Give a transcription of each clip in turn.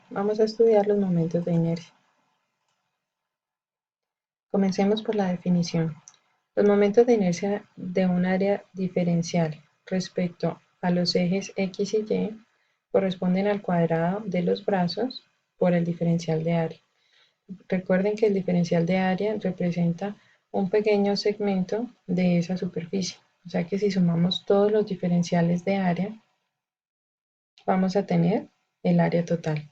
Vamos a estudiar los momentos de inercia. Comencemos por la definición. Los momentos de inercia de un área diferencial respecto a los ejes X y Y corresponden al cuadrado de los brazos por el diferencial de área. Recuerden que el diferencial de área representa un pequeño segmento de esa superficie. O sea que si sumamos todos los diferenciales de área, vamos a tener el área total.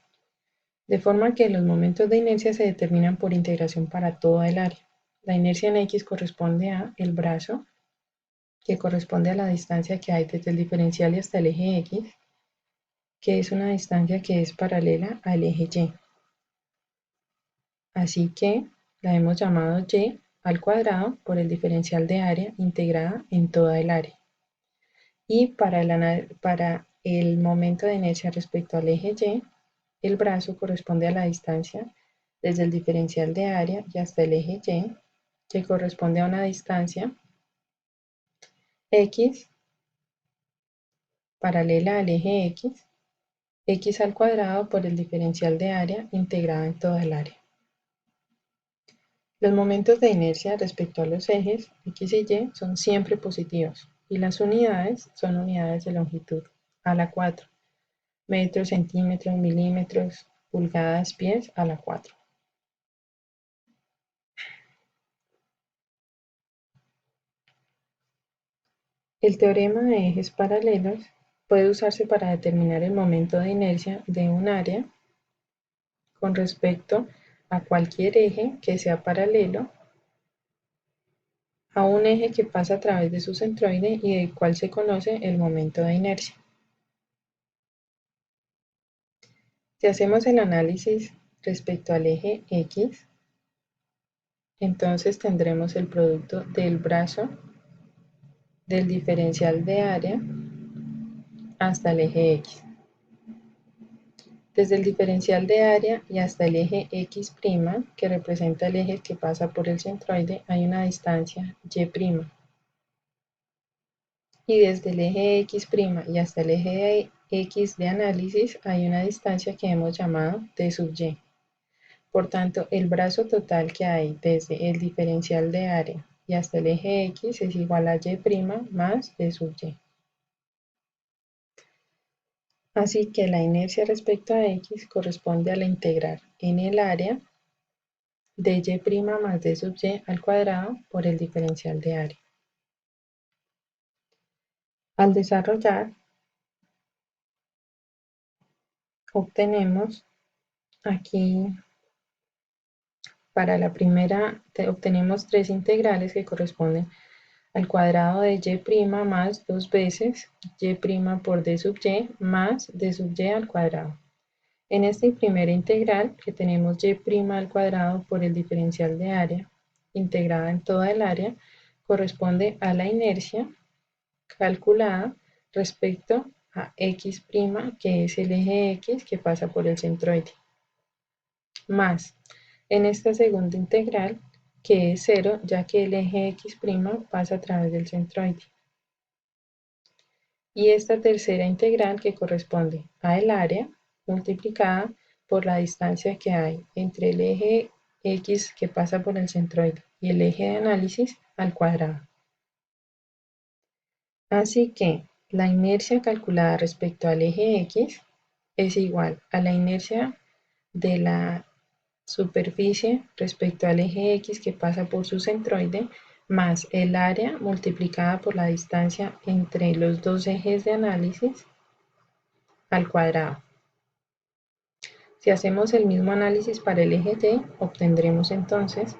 De forma que los momentos de inercia se determinan por integración para toda el área. La inercia en X corresponde a el brazo, que corresponde a la distancia que hay desde el diferencial y hasta el eje X, que es una distancia que es paralela al eje Y. Así que la hemos llamado Y al cuadrado por el diferencial de área integrada en toda el área. Y para el momento de inercia respecto al eje Y, el brazo corresponde a la distancia desde el diferencial de área y hasta el eje Y, que corresponde a una distancia X paralela al eje X al cuadrado por el diferencial de área integrado en toda el área. Los momentos de inercia respecto a los ejes X y Y son siempre positivos y las unidades son unidades de longitud a la 4, metros, centímetros, milímetros, pulgadas, pies a la 4. El teorema de ejes paralelos puede usarse para determinar el momento de inercia de un área con respecto a cualquier eje que sea paralelo a un eje que pasa a través de su centroide y del cual se conoce el momento de inercia. Si hacemos el análisis respecto al eje X, entonces tendremos el producto del brazo del diferencial de área hasta el eje X. Desde el diferencial de área y hasta el eje X', que representa el eje que pasa por el centroide, hay una distancia Y'. Y desde el eje X' y hasta el eje X de análisis hay una distancia que hemos llamado D sub Y. Por tanto, el brazo total que hay desde el diferencial de área y hasta el eje X es igual a Y' más D sub Y. Así que la inercia respecto a X corresponde a la integral en el área de Y' más D sub Y al cuadrado por el diferencial de área. Al desarrollar, obtenemos aquí, para la primera, obtenemos tres integrales que corresponden al cuadrado de Y' más dos veces Y' por D sub Y más D sub Y al cuadrado. En esta primera integral, que tenemos Y' al cuadrado por el diferencial de área, integrada en toda el área, corresponde a la inercia calculada respecto a X', que es el eje X que pasa por el centroide, más en esta segunda integral, que es 0, ya que el eje X' pasa a través del centroide. Y esta tercera integral que corresponde a el área multiplicada por la distancia que hay entre el eje X que pasa por el centroide y el eje de análisis al cuadrado. Así que la inercia calculada respecto al eje X es igual a la inercia de la superficie respecto al eje X que pasa por su centroide más el área multiplicada por la distancia entre los dos ejes de análisis al cuadrado. Si hacemos el mismo análisis para el eje Y, obtendremos entonces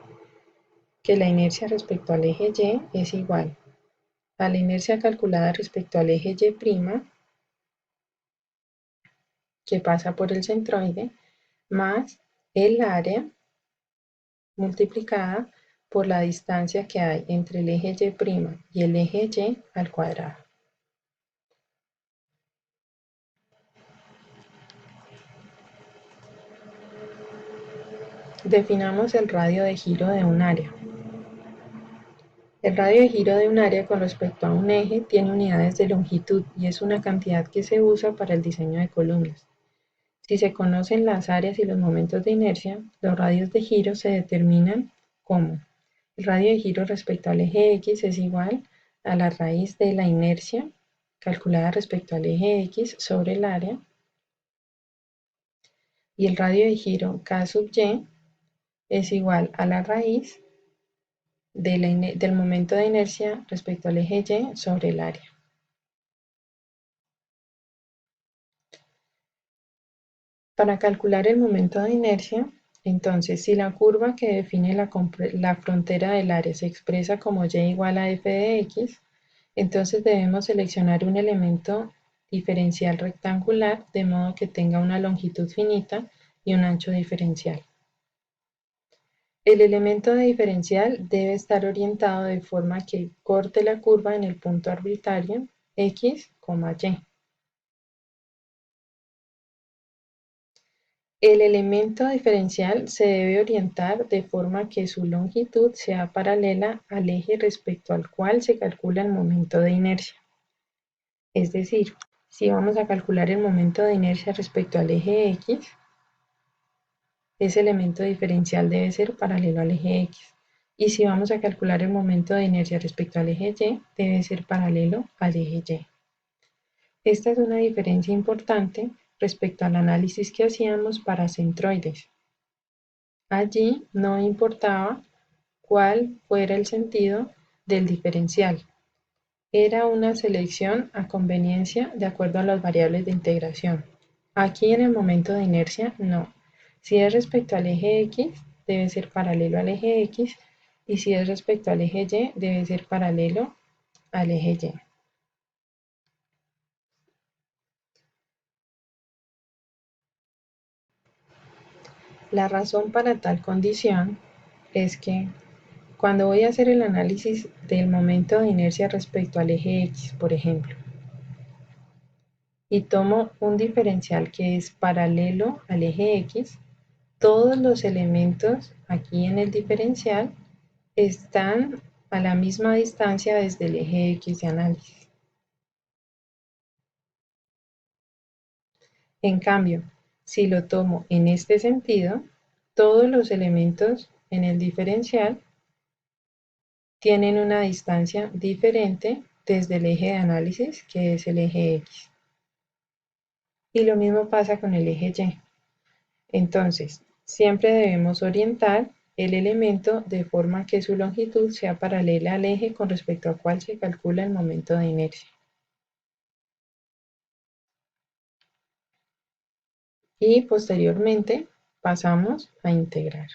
que la inercia respecto al eje Y es igual a la inercia calculada respecto al eje Y', que pasa por el centroide, más el área multiplicada por la distancia que hay entre el eje Y' y el eje Y al cuadrado. Definamos el radio de giro de un área. El radio de giro de un área con respecto a un eje tiene unidades de longitud y es una cantidad que se usa para el diseño de columnas. Si se conocen las áreas y los momentos de inercia, los radios de giro se determinan como el radio de giro respecto al eje X es igual a la raíz de la inercia calculada respecto al eje X sobre el área, y el radio de giro K sub Y es igual a la raíz del momento de inercia respecto al eje Y sobre el área. Para calcular el momento de inercia, entonces, si la curva que define la frontera del área se expresa como y igual a f de x, entonces debemos seleccionar un elemento diferencial rectangular de modo que tenga una longitud finita y un ancho diferencial. El elemento de diferencial debe estar orientado de forma que corte la curva en el punto arbitrario x, y. El elemento diferencial se debe orientar de forma que su longitud sea paralela al eje respecto al cual se calcula el momento de inercia. Es decir, si vamos a calcular el momento de inercia respecto al eje X, ese elemento diferencial debe ser paralelo al eje X. Y si vamos a calcular el momento de inercia respecto al eje Y, debe ser paralelo al eje Y. Esta es una diferencia importante respecto al análisis que hacíamos para centroides. Allí no importaba cuál fuera el sentido del diferencial. Era una selección a conveniencia de acuerdo a las variables de integración. Aquí en el momento de inercia, no. Si es respecto al eje X, debe ser paralelo al eje X, y si es respecto al eje Y, debe ser paralelo al eje Y. La razón para tal condición es que cuando voy a hacer el análisis del momento de inercia respecto al eje X, por ejemplo, y tomo un diferencial que es paralelo al eje X, todos los elementos aquí en el diferencial están a la misma distancia desde el eje X de análisis. En cambio, si lo tomo en este sentido, todos los elementos en el diferencial tienen una distancia diferente desde el eje de análisis, que es el eje X. Y lo mismo pasa con el eje Y. Entonces, siempre debemos orientar el elemento de forma que su longitud sea paralela al eje con respecto al cual se calcula el momento de inercia. Y posteriormente pasamos a integrar.